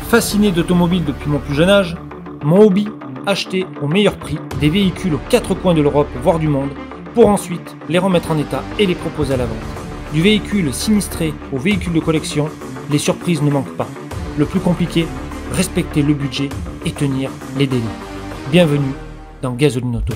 Fasciné d'automobile depuis mon plus jeune âge, mon hobby, acheter au meilleur prix des véhicules aux quatre coins de l'Europe, voire du monde, pour ensuite les remettre en état et les proposer à la vente. Du véhicule sinistré au véhicule de collection, les surprises ne manquent pas. Le plus compliqué, respecter le budget et tenir les délais. Bienvenue dans Gasoline Auto.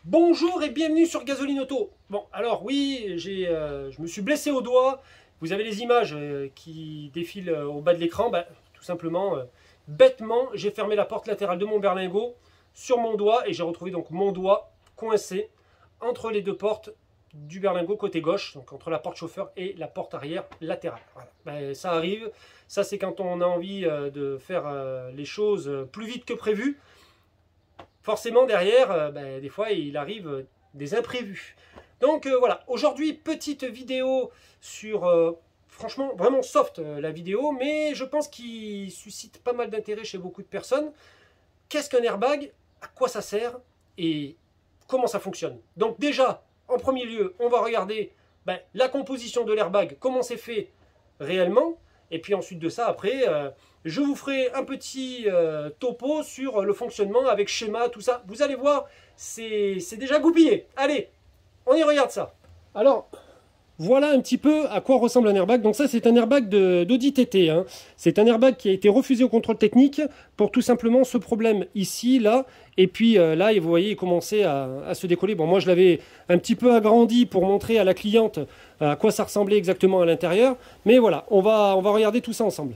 Bonjour et bienvenue sur Gasoline Auto. Bon, alors oui, je me suis blessé au doigt. Vous avez les images qui défilent au bas de l'écran. Tout simplement, bêtement, j'ai fermé la porte latérale de mon berlingot sur mon doigt et j'ai retrouvé donc mon doigt coincé entre les deux portes du berlingot côté gauche, donc entre la porte chauffeur et la porte arrière latérale. Voilà. Ça arrive, ça c'est quand on a envie de faire les choses plus vite que prévu. Forcément derrière, des fois il arrive des imprévus. Donc voilà, aujourd'hui petite vidéo sur, franchement vraiment soft la vidéo, mais je pense qu'il suscite pas mal d'intérêt chez beaucoup de personnes. Qu'est-ce qu'un airbag? À quoi ça sert? Et comment ça fonctionne? Donc déjà, en premier lieu, on va regarder la composition de l'airbag, comment c'est fait réellement. Et puis ensuite de ça, après, je vous ferai un petit topo sur le fonctionnement avec schéma, tout ça. Vous allez voir, c'est déjà goupillé. Allez, on y regarde ça. Alors, voilà un petit peu à quoi ressemble un airbag. Donc ça, c'est un airbag d'Audi TT. Hein. C'est un airbag qui a été refusé au contrôle technique pour tout simplement ce problème ici, là. Et puis là, vous voyez, il commençait à se décoller. Bon, moi, je l'avais un petit peu agrandi pour montrer à la cliente à quoi ça ressemblait exactement à l'intérieur. Mais voilà, on va regarder tout ça ensemble.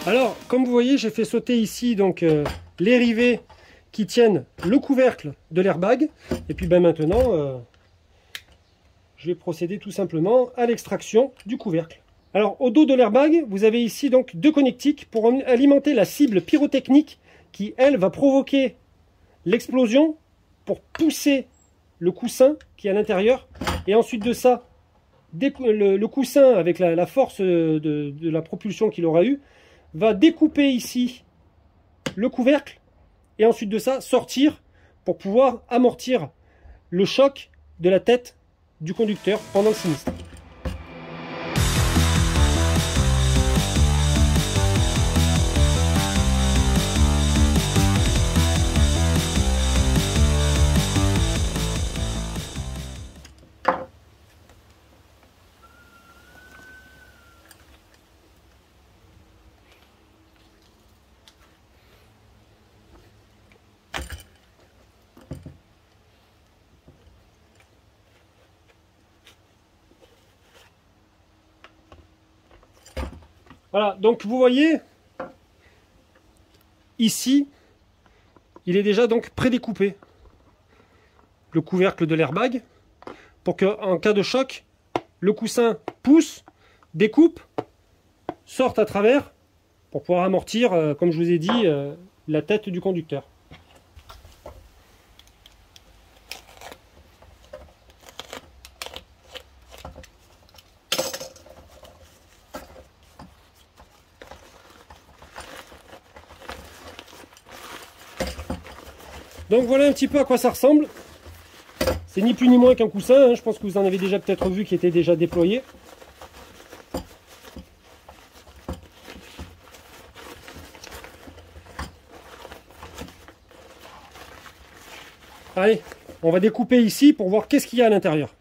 Alors, comme vous voyez, j'ai fait sauter ici donc les rivets qui tiennent le couvercle de l'airbag. Et puis maintenant, je vais procéder tout simplement à l'extraction du couvercle. Alors, au dos de l'airbag, vous avez ici donc deux connectiques pour alimenter la cible pyrotechnique qui, elle, va provoquer l'explosion pour pousser le coussin qui est à l'intérieur. Et ensuite de ça, le coussin, avec la force de la propulsion qu'il aura eu, va découper ici le couvercle et ensuite de ça sortir pour pouvoir amortir le choc de la tête du conducteur pendant le sinistre. Voilà, donc vous voyez, ici, il est déjà donc prédécoupé, le couvercle de l'airbag, pour qu'en cas de choc, le coussin pousse, découpe, sorte à travers, pour pouvoir amortir, comme je vous ai dit, la tête du conducteur. Donc voilà un petit peu à quoi ça ressemble. C'est ni plus ni moins qu'un coussin, hein. Je pense que vous en avez déjà peut-être vu qui était déjà déployé. Allez, on va découper ici pour voir qu'est-ce qu'il y a à l'intérieur.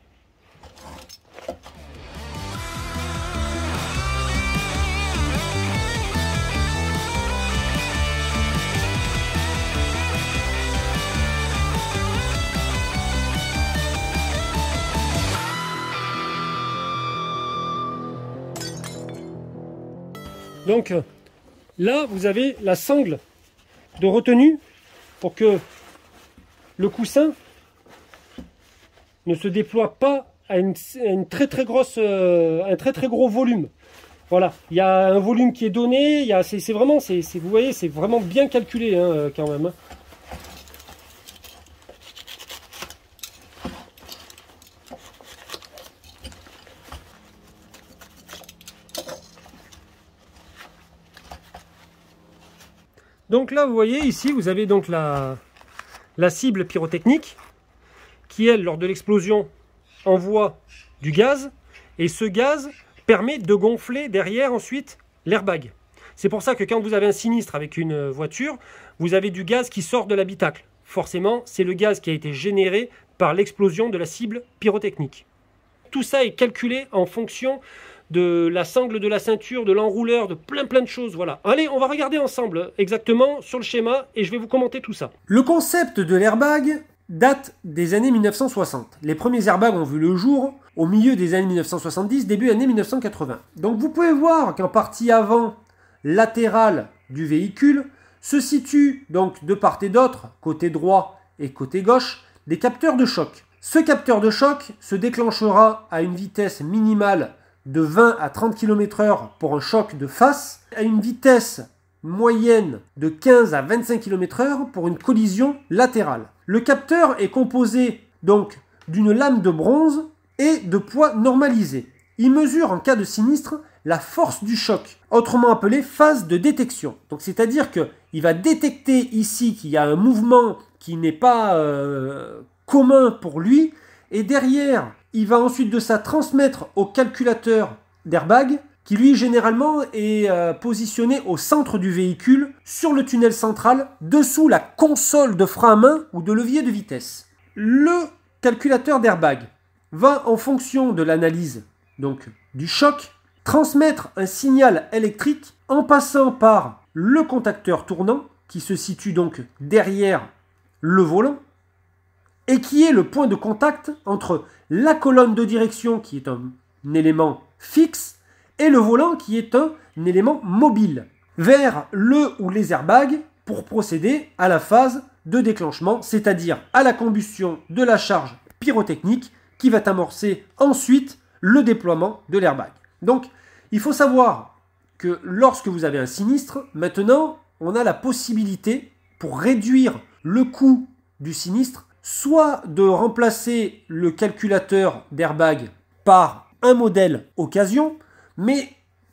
Donc là, vous avez la sangle de retenue pour que le coussin ne se déploie pas à une très très grosse, un très très gros volume. Voilà, il y a un volume qui est donné, c'est vraiment, vous voyez, c'est vraiment bien calculé hein, quand même. Hein. Donc là, vous voyez, ici, vous avez donc la cible pyrotechnique qui, elle, lors de l'explosion, envoie du gaz. Et ce gaz permet de gonfler derrière ensuite l'airbag. C'est pour ça que quand vous avez un sinistre avec une voiture, vous avez du gaz qui sort de l'habitacle. Forcément, c'est le gaz qui a été généré par l'explosion de la cible pyrotechnique. Tout ça est calculé en fonction de la sangle de la ceinture, de l'enrouleur, de plein de choses. Voilà. Allez, on va regarder ensemble exactement sur le schéma et je vais vous commenter tout ça. Le concept de l'airbag date des années 1960. Les premiers airbags ont vu le jour au milieu des années 1970, début années 1980. Donc vous pouvez voir qu'en partie avant latérale du véhicule se situent donc de part et d'autre, côté droit et côté gauche, des capteurs de choc. Ce capteur de choc se déclenchera à une vitesse minimale de 20 à 30 km/h pour un choc de face, à une vitesse moyenne de 15 à 25 km/h pour une collision latérale. Le capteur est composé donc d'une lame de bronze et de poids normalisé. Il mesure en cas de sinistre la force du choc, autrement appelée phase de détection. Donc c'est-à-dire qu'il va détecter ici qu'il y a un mouvement qui n'est pas commun pour lui, et derrière, il va ensuite de ça transmettre au calculateur d'airbag, qui lui généralement est positionné au centre du véhicule, sur le tunnel central, dessous la console de frein à main ou de levier de vitesse. Le calculateur d'airbag va, en fonction de l'analyse donc du choc, transmettre un signal électrique en passant par le contacteur tournant, qui se situe donc derrière le volant, et qui est le point de contact entre la colonne de direction, qui est un élément fixe, et le volant, qui est un élément mobile, vers le ou les airbags pour procéder à la phase de déclenchement, c'est-à-dire à la combustion de la charge pyrotechnique, qui va amorcer ensuite le déploiement de l'airbag. Donc, il faut savoir que lorsque vous avez un sinistre, maintenant, on a la possibilité, pour réduire le coût du sinistre, soit de remplacer le calculateur d'airbag par un modèle occasion, mais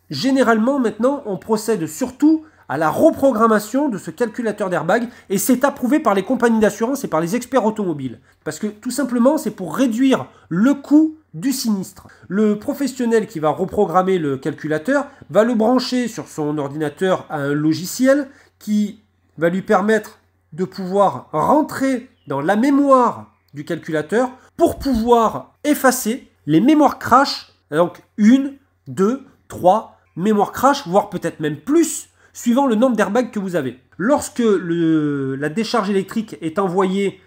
généralement maintenant on procède surtout à la reprogrammation de ce calculateur d'airbag, et c'est approuvé par les compagnies d'assurance et par les experts automobiles. Parce que tout simplement c'est pour réduire le coût du sinistre. Le professionnel qui va reprogrammer le calculateur va le brancher sur son ordinateur à un logiciel qui va lui permettre de pouvoir rentrer dans la mémoire du calculateur pour pouvoir effacer les mémoires crash, donc 1, 2, 3 mémoires crash, voire peut-être même plus, suivant le nombre d'airbags que vous avez. Lorsque la décharge électrique est envoyée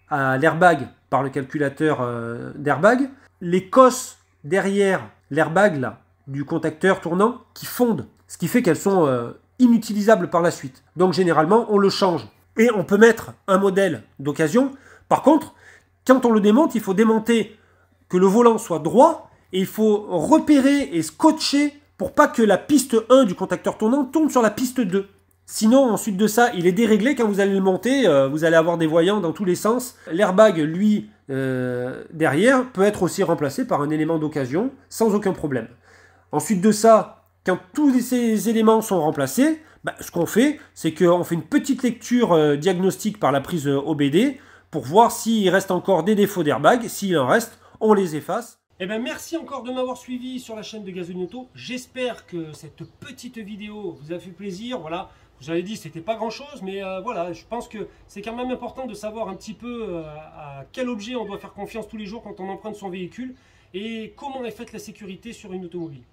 à l'airbag par le calculateur d'airbag, les cosses derrière l'airbag là, du contacteur tournant qui fondent, ce qui fait qu'elles sont inutilisables par la suite. Donc généralement on le change. Et on peut mettre un modèle d'occasion. Par contre, quand on le démonte, il faut démonter que le volant soit droit et il faut repérer et scotcher pour pas que la piste 1 du contacteur tournant tombe sur la piste 2. Sinon, ensuite de ça, il est déréglé. Quand vous allez le monter, vous allez avoir des voyants dans tous les sens. L'airbag, lui, derrière, peut être aussi remplacé par un élément d'occasion sans aucun problème. Ensuite de ça, quand tous ces éléments sont remplacés, ce qu'on fait, c'est qu'on fait une petite lecture diagnostique par la prise OBD pour voir s'il reste encore des défauts d'airbag. S'il en reste, on les efface. Eh bien, merci encore de m'avoir suivi sur la chaîne de Gasoline Auto. J'espère que cette petite vidéo vous a fait plaisir. Voilà, vous avez dit que c'était pas grand chose, mais voilà, je pense que c'est quand même important de savoir un petit peu à quel objet on doit faire confiance tous les jours quand on emprunte son véhicule et comment est faite la sécurité sur une automobile.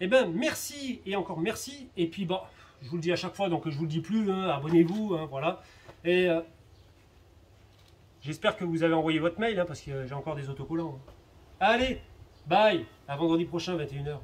Eh bien, merci et encore merci. Et puis, bon, je vous le dis à chaque fois, donc je vous le dis plus, hein, abonnez-vous, hein, voilà. Et j'espère que vous avez envoyé votre mail, hein, parce que j'ai encore des autocollants. Hein. Allez, bye, à vendredi prochain, 21 h.